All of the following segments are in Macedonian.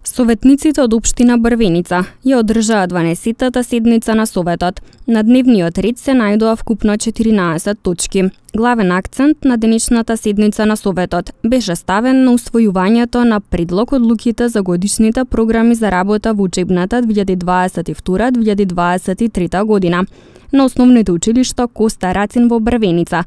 Советниците од општина Брвеница ја одржаа 12-тата седница на Советот. На дневниот ред се најдоа вкупно 14 точки. Главен акцент на денешната седница на Советот беше ставен на усвојувањето на предлог одлуките за годишните програми за работа во учебната 2022-2023 година на основните училишта Коста Рацин во Брвеница,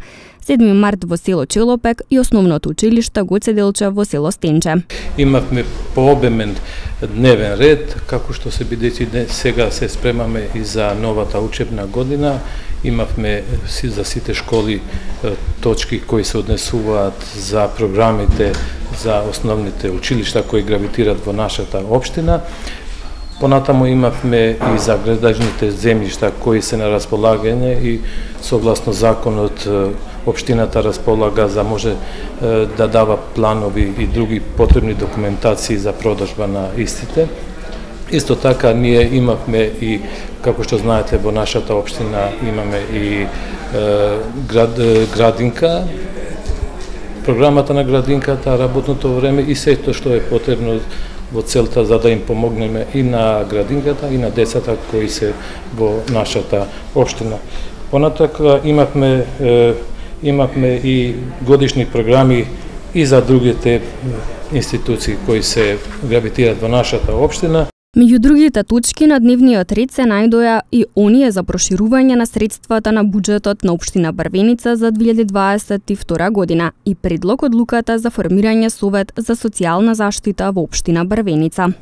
7 март во село Челопек и основното училиште Гоце Делчев во село Стенче. Имавме пообемен дневен ред, како што се бидејќи сега се спремаме и за новата учебна година. Имавме за сите школи точки кои се однесуваат за програмите за основните училишта кои гравитираат во нашата општина. Понатаму имавме и за градажните земјишта кои се на располагање и согласно законот општината располага за може да дава планови и други потребни документации за продажба на истите. Исто така ние имавме и, како што знаете, во нашата општина имаме и градинка, програмата на градинката, работното време и сето што е потребно во целта за да им помогнеме и на градинката и на децата кои се во нашата општина. Понатака имавме и годишни програми и за другите институции кои се гравитираат во нашата општина. Меѓу другите точки на дневниот ред се најдоа и оние за проширување на средствата на буџетот на општина Брвеница за 2022 година и предлог одлуката за формирање совет за социјална заштита во општина Брвеница.